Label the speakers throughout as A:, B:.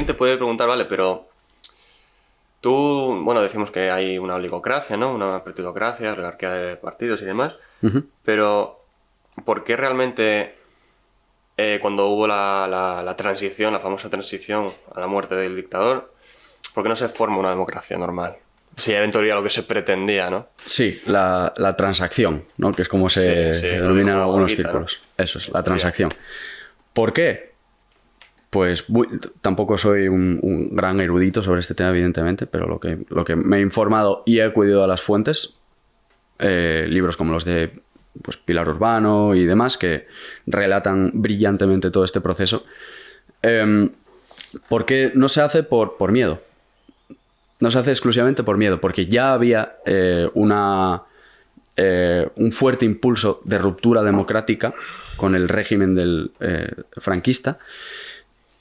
A: alguien te puede preguntar, vale, pero tú, bueno, decimos que hay una oligocracia, ¿no? Una partidocracia, oligarquía de partidos y demás, pero ¿por qué realmente cuando hubo la transición, la famosa transición a la muerte del dictador, por qué no se forma una democracia normal? Sí, era en teoría lo que se pretendía, ¿no?
B: Sí, la transacción, ¿no? Que es como se denomina en algunos círculos. ¿No? Eso es, la transacción. ¿Por qué? Pues tampoco soy un gran erudito sobre este tema, evidentemente, pero lo que me he informado y he acudido a las fuentes, libros como los de pues, Pilar Urbano y demás, que relatan brillantemente todo este proceso. ¿Por qué no se hace por miedo? No se hace exclusivamente por miedo, porque ya había un fuerte impulso de ruptura democrática con el régimen del franquista,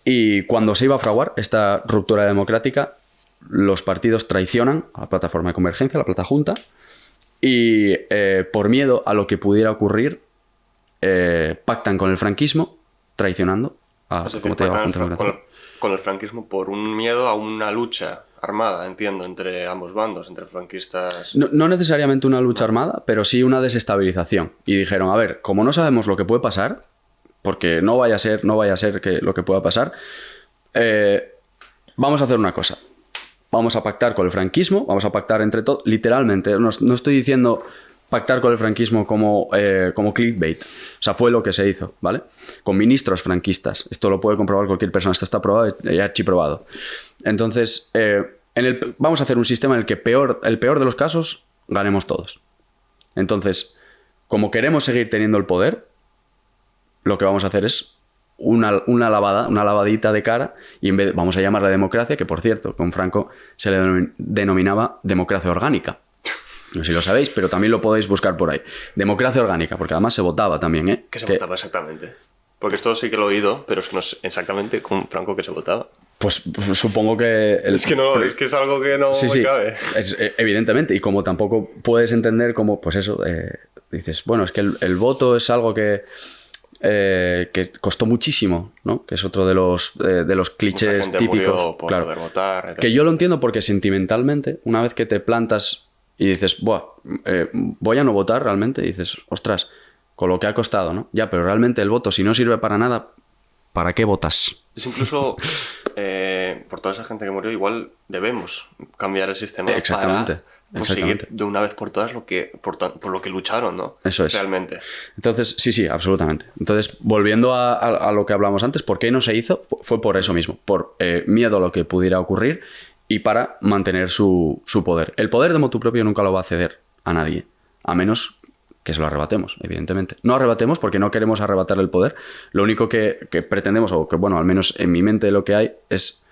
B: y cuando se iba a fraguar esta ruptura democrática, los partidos traicionan a la plataforma de convergencia, a la Platajunta, y por miedo a lo que pudiera ocurrir, pactan con el franquismo, traicionando a, como te digo,
A: con el franquismo por un miedo a una lucha armada, entiendo, entre ambos bandos, entre franquistas...
B: No necesariamente una lucha armada, pero sí una desestabilización. Y dijeron, a ver, como no sabemos lo que puede pasar, porque no vaya a ser que lo que pueda pasar, vamos a hacer una cosa. Vamos a pactar con el franquismo, vamos a pactar entre todos, literalmente. No estoy diciendo pactar con el franquismo como clickbait. O sea, fue lo que se hizo, ¿vale? Con ministros franquistas. Esto lo puede comprobar cualquier persona. Esto está probado y archiprobado. Entonces, vamos a hacer un sistema en el que el peor de los casos ganemos todos. Entonces, como queremos seguir teniendo el poder, lo que vamos a hacer es una lavadita de cara, y en vez vamos a llamarla democracia, que por cierto, con Franco se le denominaba democracia orgánica. No sé si lo sabéis, pero también lo podéis buscar por ahí. Democracia orgánica, porque además se votaba también, ¿eh?
A: ¿Qué se votaba exactamente? Porque esto sí que lo he oído, pero es que no sé exactamente con Franco que se votaba.
B: Pues supongo que...
A: Es que es algo que no me cabe.
B: Evidentemente, y como tampoco puedes entender como, pues eso, dices, bueno, es que el voto es algo que costó muchísimo, ¿no? Que es otro de los clichés típicos.
A: Por poder votar, etc.
B: Que yo lo entiendo porque sentimentalmente, una vez que te plantas y dices, voy a no votar realmente, y dices, ostras, con lo que ha costado, ¿no? Ya, pero realmente el voto, si no sirve para nada, ¿para qué votas?
A: Es incluso, por toda esa gente que murió, igual debemos cambiar el sistema para conseguir de una vez por todas por lo que lucharon, ¿no?
B: Eso es.
A: Realmente.
B: Entonces, sí, absolutamente. Entonces, volviendo a lo que hablamos antes, ¿por qué no se hizo? Fue por eso mismo, por miedo a lo que pudiera ocurrir y para mantener su poder. El poder de motu propio nunca lo va a ceder a nadie, a menos que se lo arrebatemos, evidentemente. No arrebatemos porque no queremos arrebatar el poder. Lo único que pretendemos, o que, bueno, al menos en mi mente lo que hay, es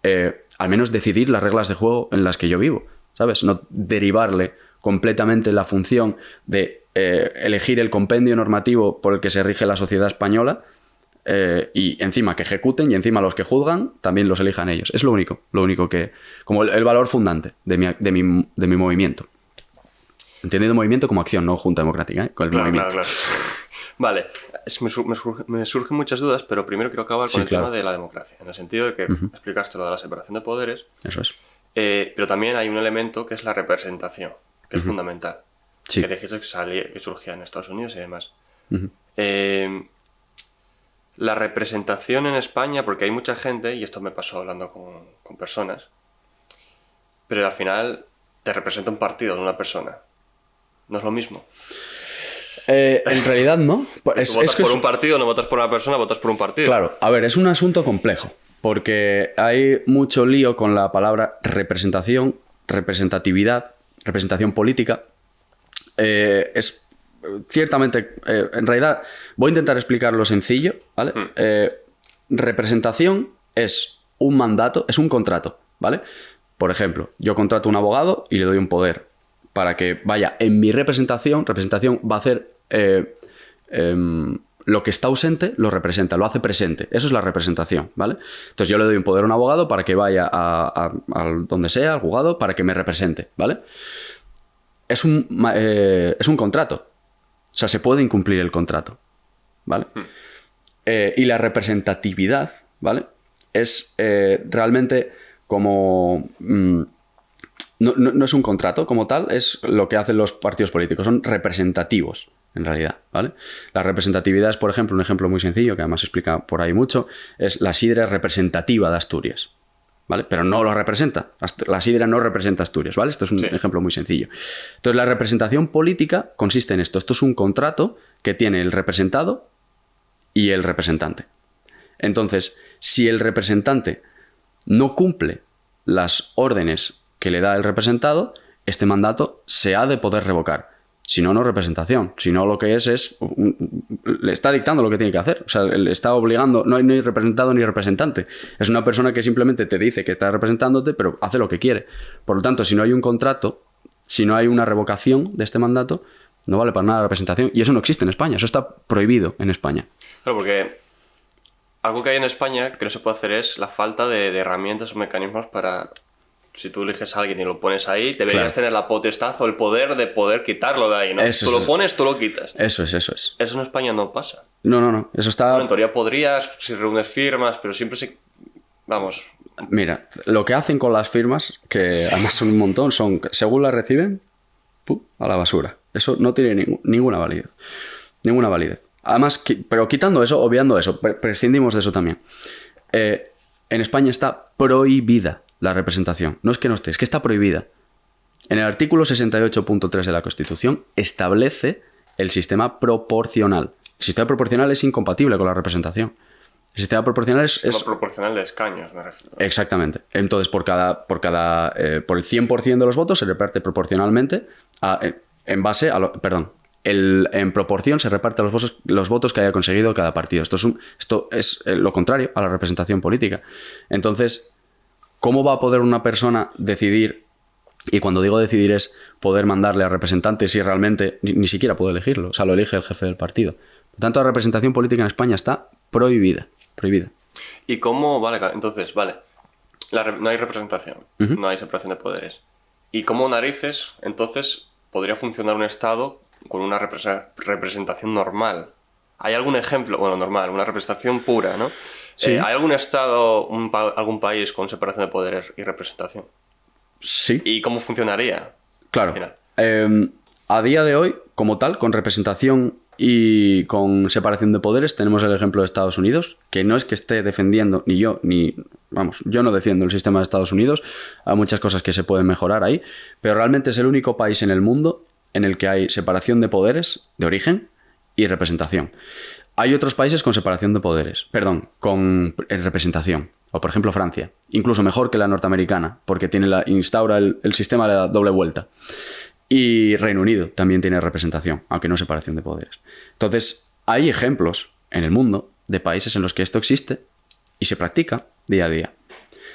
B: al menos decidir las reglas de juego en las que yo vivo, ¿sabes? No derivarle completamente la función de elegir el compendio normativo por el que se rige la sociedad española, y encima que ejecuten, y encima los que juzgan también los elijan ellos. Es lo único que... como el valor fundante de mi movimiento. Entendiendo movimiento como acción, no junta democrática, ¿eh? Con el movimiento.
A: Claro. Vale, me surgen muchas dudas, pero primero quiero acabar con el tema de la democracia, en el sentido de que explicaste lo de la separación de poderes.
B: Eso es.
A: Pero también hay un elemento que es la representación, que es fundamental.
B: Sí.
A: Que dijiste que surgía en Estados Unidos y demás. La representación en España, porque hay mucha gente, y esto me pasó hablando con personas, pero al final te representa un partido, no una persona. ¿No es lo mismo?
B: En realidad no.
A: Tú votas por un partido, no votas por una persona, votas por un partido.
B: Claro, a ver, es un asunto complejo, porque hay mucho lío con la palabra representación, representatividad, representación política. Es ciertamente, en realidad, voy a intentar explicarlo sencillo, ¿vale? Representación es un mandato, es un contrato, ¿vale? Por ejemplo, yo contrato a un abogado y le doy un poder para que vaya en mi representación va a hacer lo que está ausente, lo representa, lo hace presente. Eso es la representación, ¿vale? Entonces yo le doy un poder a un abogado para que vaya a donde sea, al juzgado, para que me represente, ¿vale? Es un contrato. O sea, se puede incumplir el contrato, ¿vale? Y la representatividad, ¿vale? es realmente como... no es un contrato como tal, es lo que hacen los partidos políticos, son representativos, en realidad, ¿vale? La representatividad es, por ejemplo, un ejemplo muy sencillo, que además se explica por ahí mucho, es la sidra representativa de Asturias, ¿vale? Pero no lo representa, la sidra no representa Asturias, ¿vale? Esto es un ejemplo muy sencillo. Entonces, la representación política consiste en esto es un contrato que tiene el representado y el representante. Entonces, si el representante no cumple las órdenes que le da el representado, este mandato se ha de poder revocar. Si no, no representación. Si no, lo que es le está dictando lo que tiene que hacer. O sea, le está obligando. No hay ni representado ni representante. Es una persona que simplemente te dice que está representándote, pero hace lo que quiere. Por lo tanto, si no hay un contrato, si no hay una revocación de este mandato, no vale para nada la representación. Y eso no existe en España. Eso está prohibido en España.
A: Claro, porque algo que hay en España que no se puede hacer es la falta de herramientas o mecanismos para... Si tú eliges a alguien y lo pones ahí, deberías tener la potestad o el poder de poder quitarlo de ahí, ¿no? Tú lo pones, tú lo quitas.
B: Eso es.
A: Eso en España no pasa.
B: No. Eso está...
A: Bueno, en teoría podrías, si reúnes firmas, pero siempre se... Vamos.
B: Mira, lo que hacen con las firmas, que además son un montón, son, según las reciben, a la basura. Eso no tiene ninguna validez. Ninguna validez. Además, pero quitando eso, obviando eso, prescindimos de eso también. En España está prohibida la representación. No es que no esté, es que está prohibida. En el artículo 68.3 de la Constitución establece el sistema proporcional. El sistema proporcional es incompatible con la representación. El sistema proporcional es...
A: proporcional de escaños, me refiero.
B: Exactamente. Entonces, por el 100% de los votos se reparte proporcionalmente en base a... en proporción se reparte los votos que haya conseguido cada partido. Esto es lo contrario a la representación política. Entonces, ¿cómo va a poder una persona decidir? Y cuando digo decidir es poder mandarle a representantes si realmente ni siquiera puede elegirlo. O sea, lo elige el jefe del partido. Por tanto, la representación política en España está prohibida.
A: ¿Y cómo? Vale, entonces, no hay representación, no hay separación de poderes. ¿Y cómo narices, entonces, podría funcionar un Estado con una representación normal? ¿Hay algún ejemplo? Bueno, normal, una representación pura, ¿no?
B: Sí.
A: ¿Hay algún Estado, algún país con separación de poderes y representación?
B: Sí.
A: ¿Y cómo funcionaría?
B: Claro. A día de hoy, como tal, con representación y con separación de poderes, tenemos el ejemplo de Estados Unidos, que no es que esté defendiendo yo no defiendo el sistema de Estados Unidos. Hay muchas cosas que se pueden mejorar ahí, pero realmente es el único país en el mundo en el que hay separación de poderes de origen y representación. Hay otros países con separación de poderes, con representación, o por ejemplo Francia, incluso mejor que la norteamericana, porque instaura el sistema de la doble vuelta. Y Reino Unido también tiene representación, aunque no separación de poderes. Entonces, hay ejemplos en el mundo de países en los que esto existe y se practica día a día.